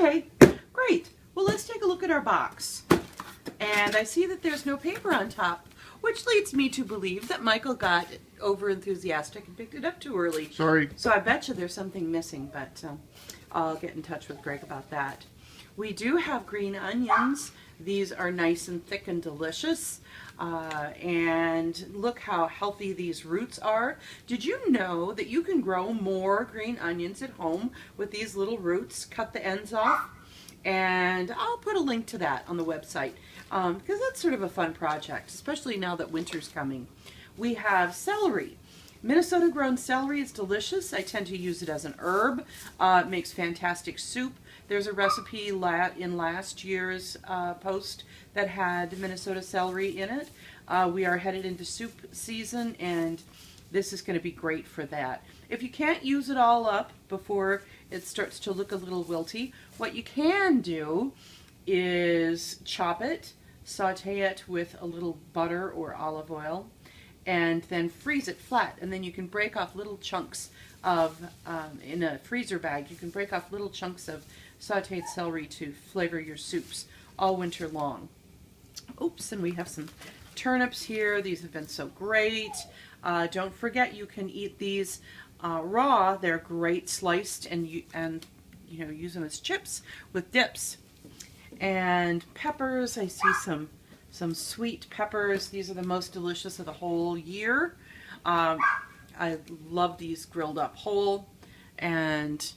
Okay, great. Well, let's take a look at our box. And I see that there's no paper on top, which leads me to believe that Michael got over-enthusiastic and picked it up too early. Sorry. So I bet you there's something missing, but I'll get in touch with Greg about that. We do have green onions. These are nice and thick and delicious. And look how healthy these roots are. Did you know that you can grow more green onions at home with these little roots? Cut the ends off. And I'll put a link to that on the website because that's sort of a fun project, especially now that winter's coming. We have celery. Minnesota grown celery is delicious. I tend to use it as an herb. It makes fantastic soup. There's a recipe in last year's post that had Minnesota celery in it. We are headed into soup season, and this is going to be great for that. If you can't use it all up before it starts to look a little wilty, what you can do is chop it, saute it with a little butter or olive oil, and then freeze it flat. And then you can break off little chunks of, in a freezer bag, you can break off little chunks of sauteed celery to flavor your soups all winter long. Oops, and we have some turnips here. These have been so great. Don't forget you can eat these raw. They're great sliced, and you know, use them as chips with dips. And peppers, I see some sweet peppers. These are the most delicious of the whole year. I love these grilled up whole, and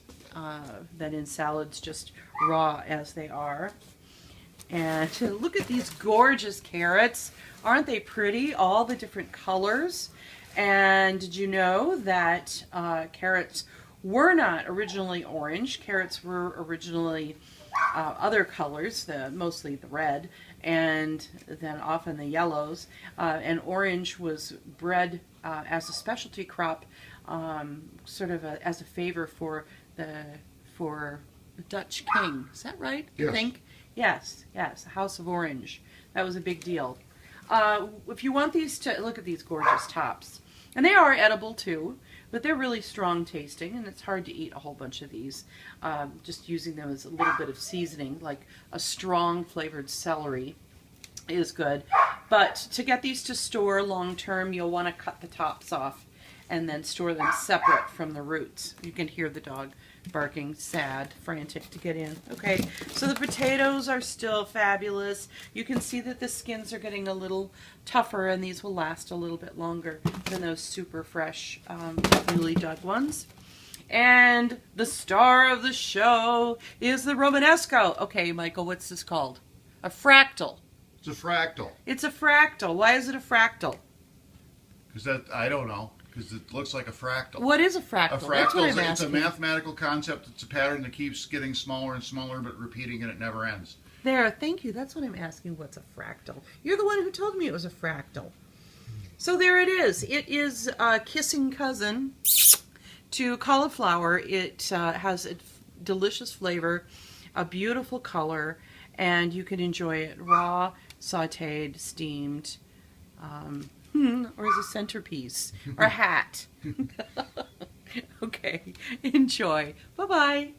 then in salads just raw as they are. And look at these gorgeous carrots. Aren't they pretty? All the different colors. And did you know that carrots were not originally orange? Carrots were originally other colors, mostly the red, and then often the yellows. And orange was bred as a specialty crop, sort of as a favor for the Dutch king. Is that right? Yes. I think. Yes, House of Orange. That was a big deal. If you want these to, look at these gorgeous tops. And they are edible too, but they're really strong tasting, and it's hard to eat a whole bunch of these. Just using them as a little bit of seasoning, like a strong flavored celery is good. But to get these to store long term, you'll want to cut the tops off and then store them separate from the roots. You can hear the dog barking, sad, frantic to get in. Okay, so the potatoes are still fabulous. You can see that the skins are getting a little tougher, and these will last a little bit longer than those super fresh, newly dug ones. And the star of the show is the Romanesco. Okay, Michael, what's this called? A fractal. It's a fractal. It's a fractal. Why is it a fractal? Because I don't know. Because it looks like a fractal. What is a fractal? A fractal is it's a mathematical concept. It's a pattern that keeps getting smaller and smaller, but repeating, and it never ends. There, thank you. That's what I'm asking. What's a fractal? You're the one who told me it was a fractal. So there it is. It is a kissing cousin to cauliflower. It has a delicious flavor, a beautiful color, and you can enjoy it raw, sautéed, steamed, or as a centerpiece, or a hat. Okay, enjoy. Bye-bye.